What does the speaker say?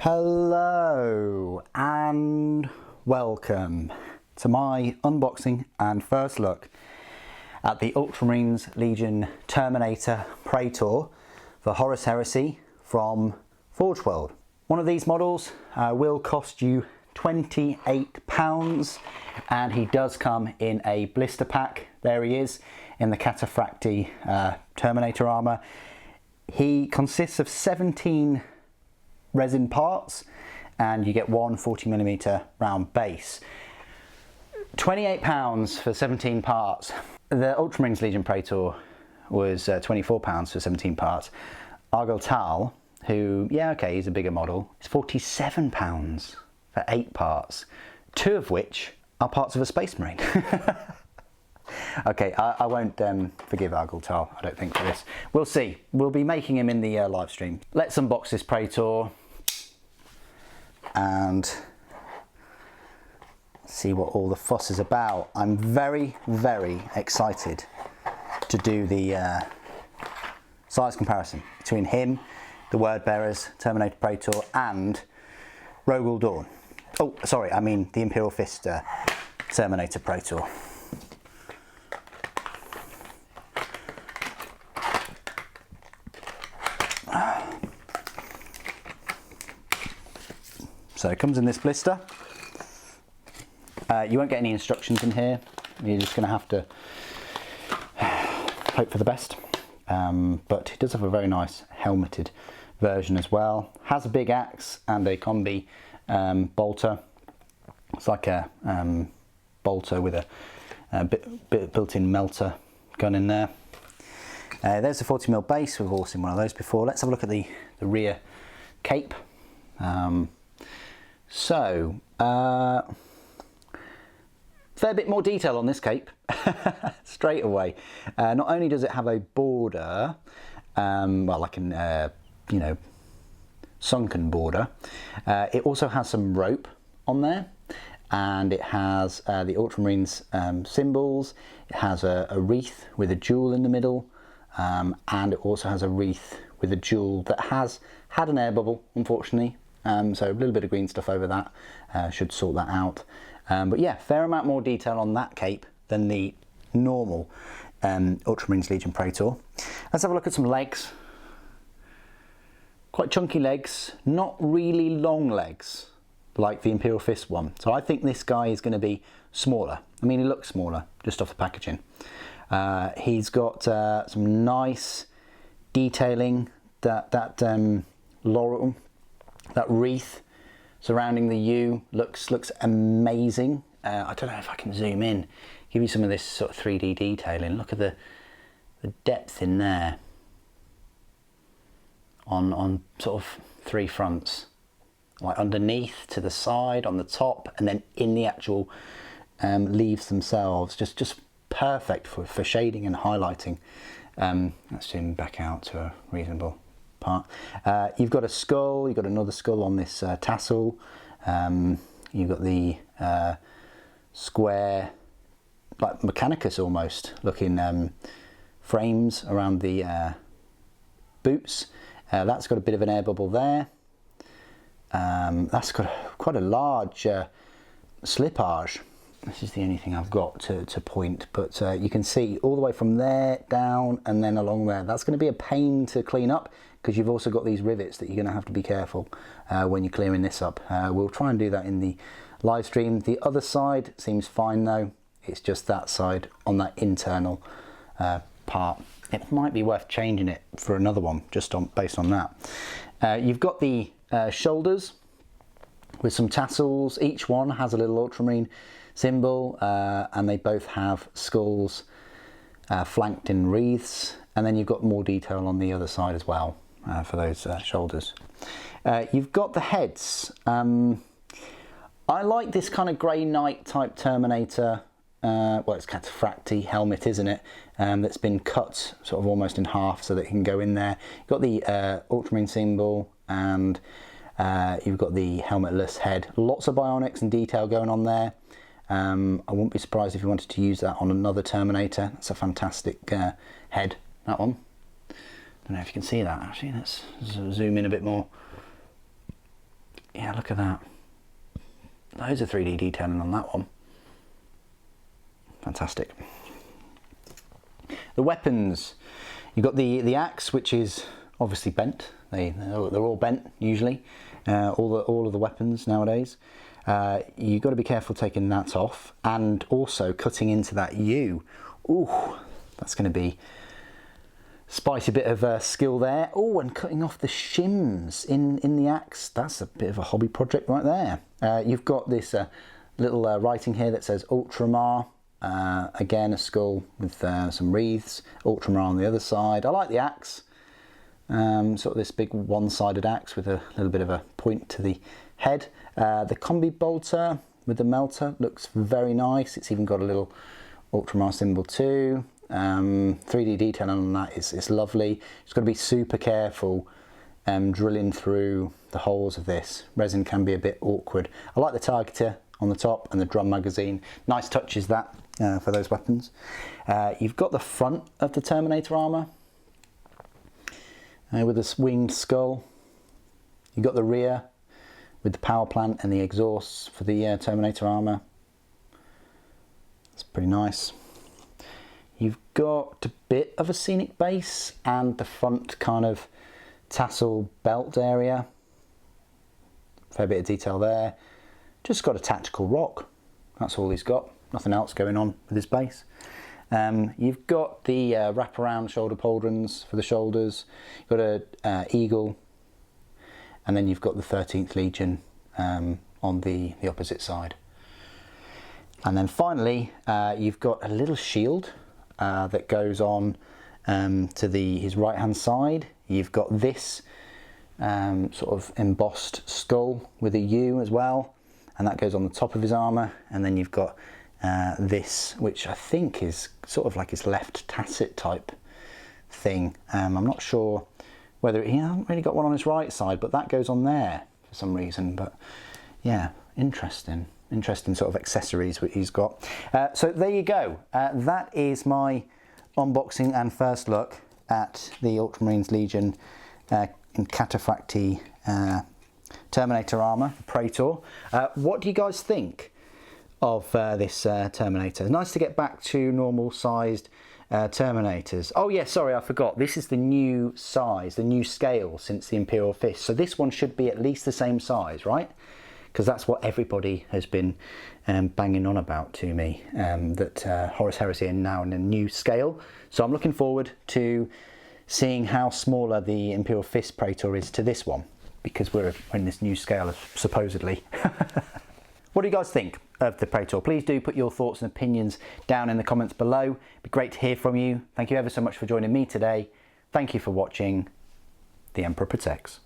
Hello and welcome to my unboxing and first look at the Ultramarines Legion Terminator Praetor for Horus Heresy from Forge World. One of these models will cost you £28 and he does come in a blister pack. There he is in the Cataphracti Terminator Armour. He consists of 17 resin parts and you get one 40mm round base. £28 for 17 parts. The Ultramarines Legion Praetor was £24 for 17 parts. Argyle Tal, who, yeah, okay, he's a bigger model, is £47 for 8 parts, 2 of which are parts of a Space Marine. Okay, I won't forgive Argyle Tal, I don't think, for this. We'll see. We'll be making him in the live stream. Let's unbox this Praetor and see what all the fuss is about. I'm very, very excited to do the size comparison between him, the Word Bearers, Terminator Praetor, and Rogal Dawn. Oh, sorry, I mean the Imperial Fist Terminator Praetor. So it comes in this blister. You won't get any instructions in here. You're just going to have to hope for the best. But it does have a very nice helmeted version as well. Has a big axe and a combi bolter. It's like a bolter with a built-in melter gun in there. There's a 40mm base. We've all seen one of those before. Let's have a look at the rear cape. Fair bit more detail on this cape straight away. Not only does it have a border, well, like an you know, sunken border, it also has some rope on there, and it has the Ultramarines symbols. It has a wreath with a jewel in the middle, and it also has a wreath with a jewel that has had an air bubble, unfortunately. So a little bit of green stuff over that should sort that out. But yeah, fair amount more detail on that cape than the normal Ultramarines Legion Praetor. Let's have a look at some legs. Quite chunky legs, not really long legs like the Imperial Fist one. So I think this guy is going to be smaller. I mean, he looks smaller just off the packaging. He's got some nice detailing, that laurel, that wreath surrounding the U looks amazing. I don't know if I can zoom in, give you some of this sort of 3D detailing. Look at the depth in there on sort of 3 fronts, like underneath, to the side, on the top, and then in the actual leaves themselves. Just perfect for shading and highlighting. Let's zoom back out to a reasonable part. You've got a skull, you've got another skull on this tassel, you've got the square, like Mechanicus almost looking frames around the boots. That's got a bit of an air bubble there. That's got quite a large slippage. This is the only thing I've got to point, but you can see all the way from there down and then along there. That's going to be a pain to clean up because you've also got these rivets that you're going to have to be careful when you're clearing this up. We'll try and do that in the live stream. The other side seems fine though. It's just that side on that internal part. It might be worth changing it for another one just based on that. You've got the shoulders with some tassels. Each one has a little Ultramarine symbol, and they both have skulls flanked in wreaths, and then you've got more detail on the other side as well for those shoulders. You've got the heads. I like this kind of Grey Knight type Terminator, well, it's Cataphracti helmet, isn't it, that's been cut sort of almost in half so that it can go in there. You've got the Ultramarine symbol, and you've got the helmetless head. Lots of bionics and detail going on there. I wouldn't be surprised if you wanted to use that on another Terminator. That's a fantastic head, that one. Don't know if you can see that actually. Let's zoom in a bit more. yeah, look at that. Loads of 3D detailing on that one. Fantastic. The weapons. You've got the axe, which is obviously bent. They're all bent usually. All of the weapons nowadays. You've got to be careful taking that off, and also cutting into that U. Ooh, that's going to be spicy bit of skill there. Oh, and cutting off the shims in the axe. That's a bit of a hobby project right there. You've got this little writing here that says Ultramar. Again, a skull with some wreaths. Ultramar on the other side. I like the axe. Sort of this big one-sided axe with a little bit of a point to the head. The combi bolter with the melter looks very nice. It's even got a little Ultramar symbol too. 3D detailing on that is lovely. Just got to be super careful drilling through the holes of this. Resin can be a bit awkward. I like the targeter on the top and the drum magazine. Nice touches that for those weapons. You've got the front of the Terminator armour with this winged skull. You've got the rear with the power plant and the exhausts for the Terminator armour. It's pretty nice. You've got a bit of a scenic base and the front kind of tassel belt area. Fair bit of detail there. Just got a tactical rock. That's all he's got. Nothing else going on with his base. You've got the wraparound shoulder pauldrons for the shoulders. You've got a eagle, and then you've got the 13th Legion on the opposite side. And then finally, you've got a little shield that goes on to his right hand side. You've got this sort of embossed skull with a U as well, and that goes on the top of his armour. And then you've got this, which I think is sort of like his left tacet type thing. I'm not sure whether he hasn't really got one on his right side, but that goes on there for some reason. But yeah, interesting sort of accessories that he's got. So there you go. That is my unboxing and first look at the Ultramarines Legion in Cataphracti Terminator Armour, Praetor. What do you guys think of this Terminator? Nice to get back to normal sized Terminators. Oh yeah, sorry, I forgot. This is the new size, the new scale since the Imperial Fist. So this one should be at least the same size, right? Because that's what everybody has been banging on about to me, that Horus Heresy are now in a new scale. So I'm looking forward to seeing how smaller the Imperial Fist Praetor is to this one, because we're in this new scale, supposedly. What do you guys think of the Praetor? Please do put your thoughts and opinions down in the comments below. It'd be great to hear from you. Thank you ever so much for joining me today. Thank you for watching. The Emperor Protects.